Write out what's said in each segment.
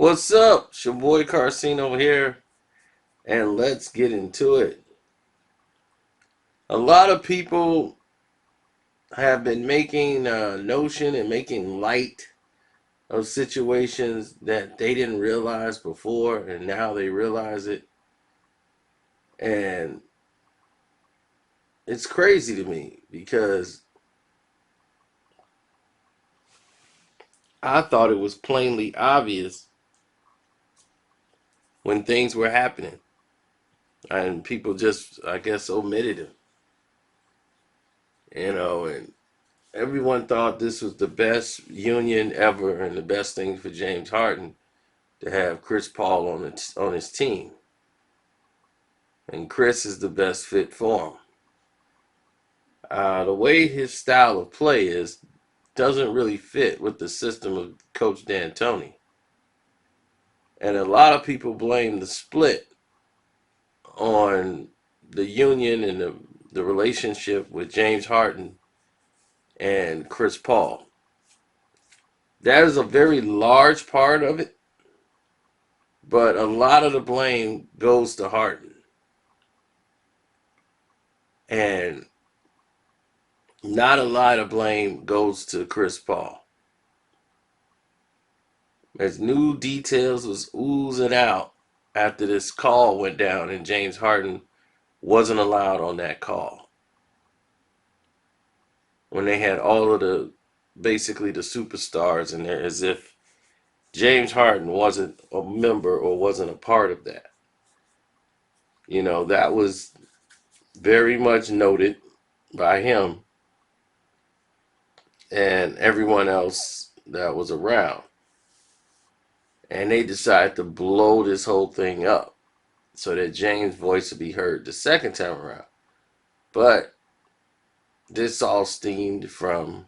What's up? It's your boy Carcino here, and let's get into it. A lot of people have been making notion and making light of situations that they didn't realize before, and now they realize it. And it's crazy to me because I thought it was plainly obvious when things were happening, and people just, I guess, omitted it. And everyone thought this was the best union ever and the best thing for James Harden to have Chris Paul on his team. And Chris is the best fit for him. The way his style of play is doesn't really fit with the system of Coach D'Antoni. And a lot of people blame the split on the union and the relationship with James Harden and Chris Paul. That is a very large part of it, but a lot of the blame goes to Harden. And not a lot of blame goes to Chris Paul. As new details was oozing out after this call went down and James Harden wasn't allowed on that call. When they had all of basically the superstars in there, as if James Harden wasn't a member or wasn't a part of that. That was very much noted by him and everyone else that was around. And they decided to blow this whole thing up so that James' voice would be heard the second time around. But this all stemmed from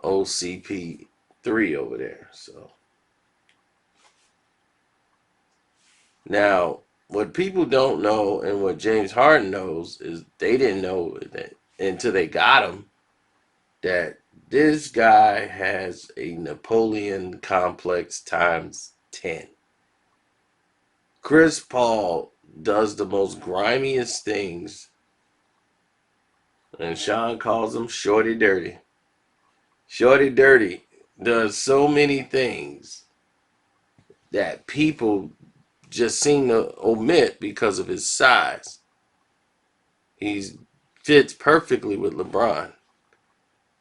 OCP3 over there. So now, what people don't know and what James Harden knows is they didn't know that until they got him that this guy has a Napoleon complex times 10. Chris Paul does the most grimiest things, and Sean calls him Shorty Dirty. Shorty Dirty does so many things that people just seem to omit because of his size. He fits perfectly with LeBron.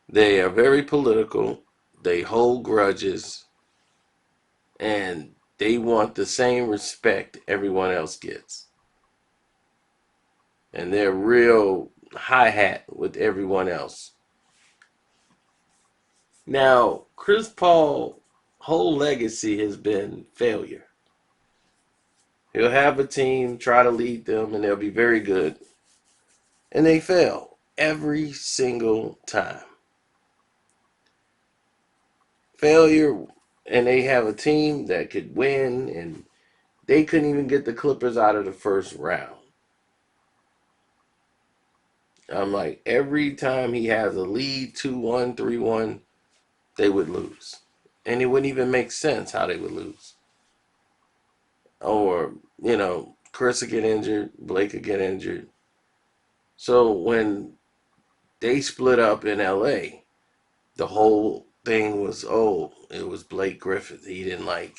They are very political. They hold grudges. And they want the same respect everyone else gets. And they're real hi-hat with everyone else. Now, Chris Paul's whole legacy has been failure. He'll have a team, try to lead them, and they'll be very good. And they fail every single time. Failure, and they have a team that could win, and they couldn't even get the Clippers out of the first round. I'm like, every time he has a lead, 2-1, 3-1, they would lose. And it wouldn't even make sense how they would lose. Or, Chris would get injured, Blake would get injured. So when they split up in LA, the whole thing was, it was Blake Griffin. He didn't like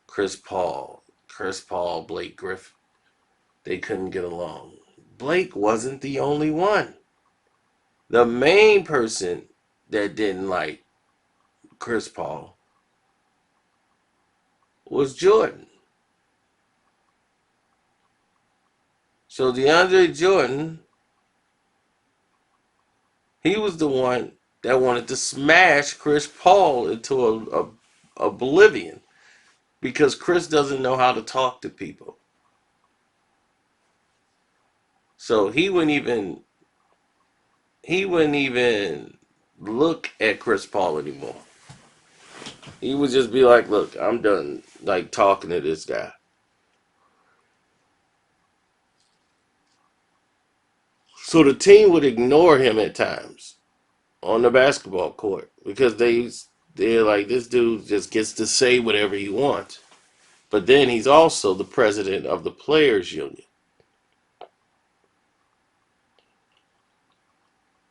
Chris Paul. Chris Paul, Blake Griffin. They couldn't get along. Blake wasn't the only one. The main person that didn't like Chris Paul was Jordan. So DeAndre Jordan, he was the one that wanted to smash Chris Paul into oblivion because Chris doesn't know how to talk to people. So he wouldn't even look at Chris Paul anymore. He would just be like, "Look, I'm done like talking to this guy." So the team would ignore him at times on the basketball court because they're like, this dude just gets to say whatever he wants. But then he's also the president of the players union.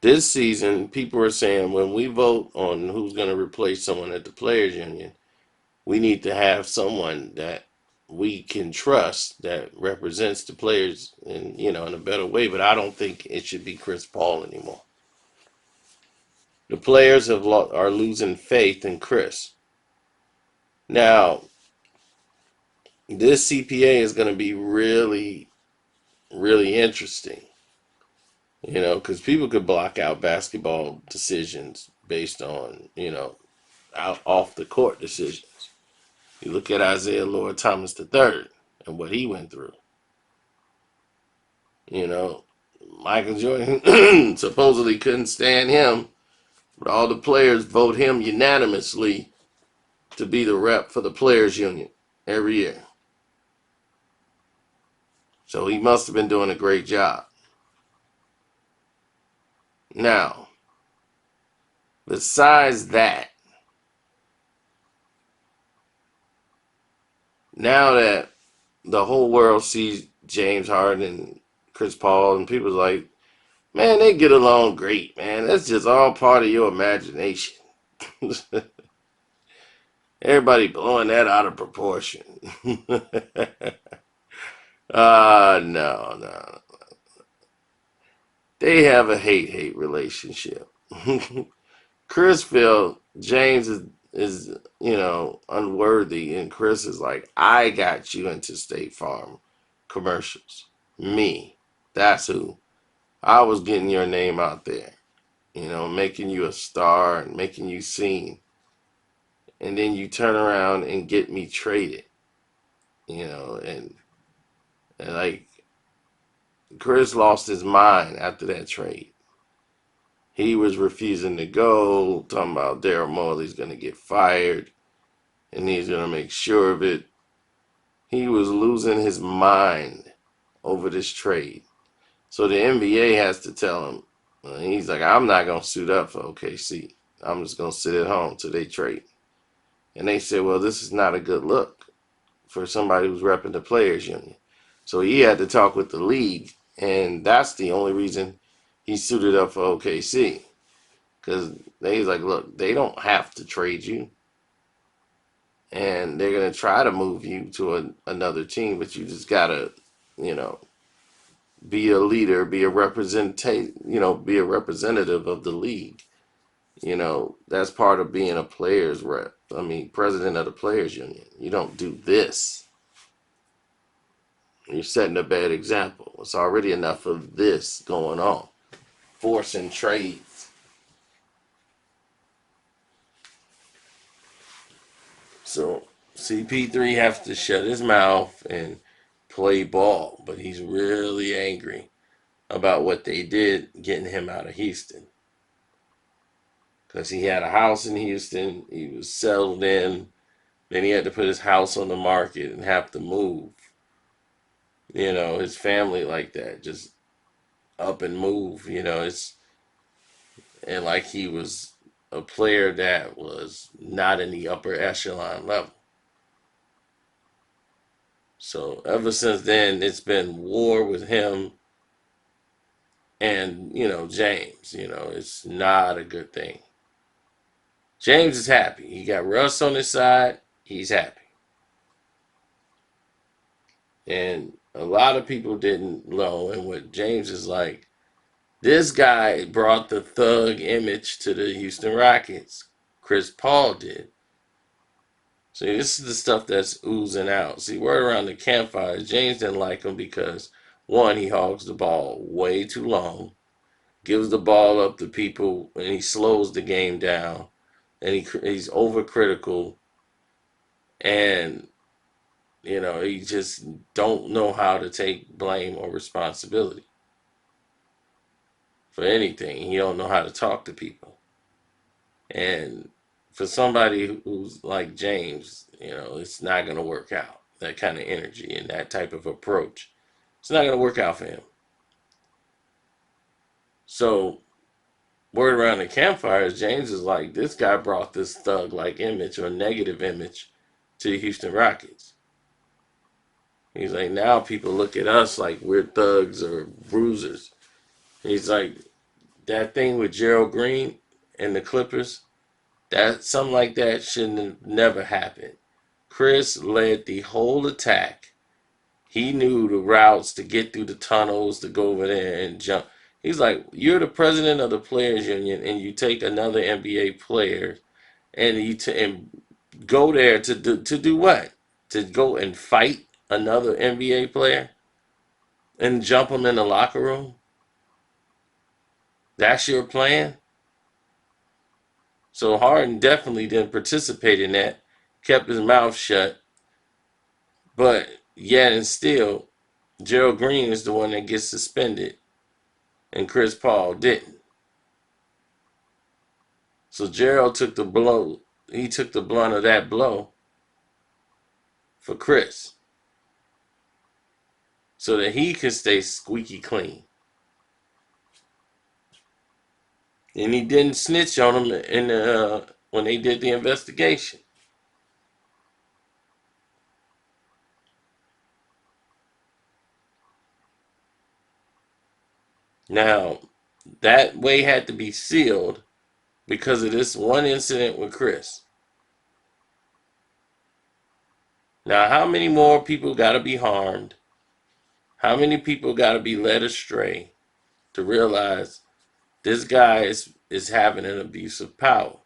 This season, people are saying when we vote on who's going to replace someone at the players union, we need to have someone that we can trust that represents the players in a better way. But I don't think it should be Chris Paul anymore. The players are losing faith in Chris. Now, this CPA is going to be really, really interesting. Because people could block out basketball decisions based on out off the court decisions. You look at Isaiah Lord Thomas III and what he went through. You know, Michael Jordan supposedly couldn't stand him, but all the players vote him unanimously to be the rep for the players union every year. So he must have been doing a great job. Now, besides that, now that the whole world sees James Harden and Chris Paul, and people's like, man, they get along great, man. That's just all part of your imagination. Everybody blowing that out of proportion. No. They have a hate relationship. Chris feel James is unworthy, and Chris is like, I got you into State Farm commercials. Me. That's who. I was getting your name out there, making you a star and making you seen. And then you turn around and get me traded, and like Chris lost his mind after that trade. He was refusing to go, talking about Daryl Morey's going to get fired, and he's going to make sure of it. He was losing his mind over this trade. So the NBA has to tell him, he's like, I'm not going to suit up for OKC. I'm just going to sit at home till they trade. And they said, well, this is not a good look for somebody who's repping the players union. So he had to talk with the league, and that's the only reason he suited up for OKC. Because he's like, look, they don't have to trade you, and they're going to try to move you to another team, but you just got to, you know, be a leader, be a be a representative of the league. That's part of being a players rep. I mean, president of the players union. You don't do this. You're setting a bad example. It's already enough of this going on, forcing trades. So CP3 has to shut his mouth and play ball, but he's really angry about what they did getting him out of Houston. Because he had a house in Houston, he was settled in, then he had to put his house on the market and have to move. His family like that, just up and move. It's and like he was a player that was not in the upper echelon level. So ever since then, it's been war with him and James. It's not a good thing. James is happy. He got Russ on his side. He's happy. And a lot of people didn't know. And what James is like, this guy brought the thug image to the Houston Rockets. Chris Paul did. See, this is the stuff that's oozing out. See, word around the campfire, James didn't like him because, one, he hogs the ball way too long, gives the ball up to people, and he slows the game down, and he's overcritical, and he just don't know how to take blame or responsibility for anything. He don't know how to talk to people. And for somebody who's like James, it's not going to work out. That kind of energy and that type of approach. It's not going to work out for him. So word around the campfire is James is like, this guy brought this thug like image or negative image to the Houston Rockets. He's like, now people look at us like we're thugs or bruisers. He's like, that thing with Gerald Green and the Clippers, that something like that shouldn't have never happened. Chris led the whole attack. He knew the routes to get through the tunnels to go over there and jump. He's like, you're the president of the players union, and you take another NBA player and and go there to do what? To go and fight another NBA player and jump him in the locker room? That's your plan? So Harden definitely didn't participate in that, kept his mouth shut, but yet and still, Gerald Green is the one that gets suspended, and Chris Paul didn't. So Gerald took the blow. He took the blunt of that blow for Chris, so that he could stay squeaky clean. And he didn't snitch on him when they did the investigation. Now, that way had to be sealed because of this one incident with Chris. Now, how many more people got to be harmed? How many people got to be led astray to realize this guy is having an abuse of power?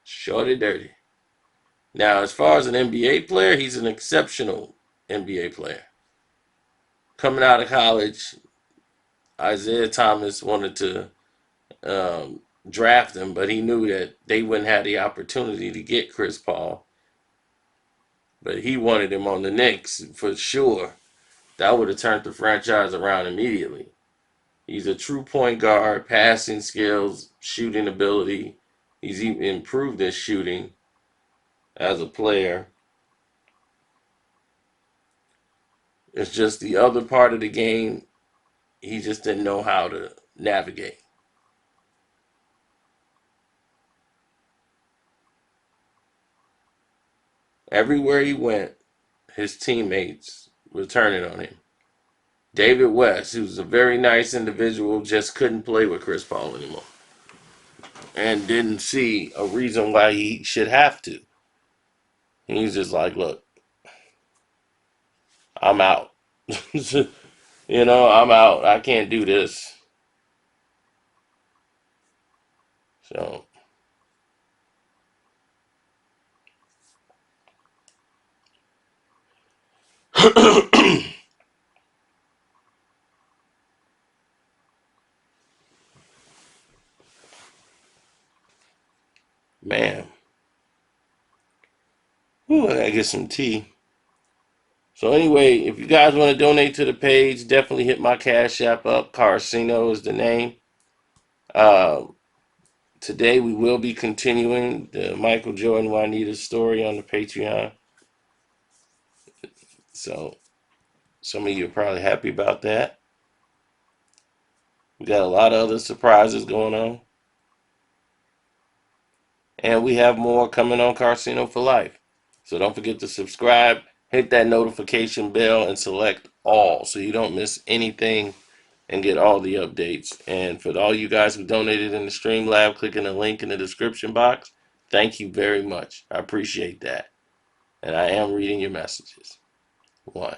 Shorty dirty. Now, as far as an NBA player, he's an exceptional NBA player. Coming out of college, Isaiah Thomas wanted to draft him, but he knew that they wouldn't have the opportunity to get Chris Paul. But he wanted him on the Knicks for sure. That would have turned the franchise around immediately. He's a true point guard, passing skills, shooting ability. He's even improved his shooting as a player. It's just the other part of the game, he just didn't know how to navigate. Everywhere he went, his teammates were turning on him. David West, who's a very nice individual, just couldn't play with Chris Paul anymore and didn't see a reason why he should have to. He's just like, look, I'm out. I'm out. I can't do this. So, man, whew, I gotta get some tea. So anyway, if you guys want to donate to the page, definitely hit my Cash App up. Carcino is the name. Uh, Today we will be continuing the Michael Jordan Juanita story on the Patreon. So some of you are probably happy about that. We got a lot of other surprises going on. And we have more coming on Carcino for Life. So don't forget to subscribe, hit that notification bell, and select all so you don't miss anything and get all the updates. And for all you guys who donated in the Streamlab, clicking the link in the description box, thank you very much. I appreciate that. And I am reading your messages. One.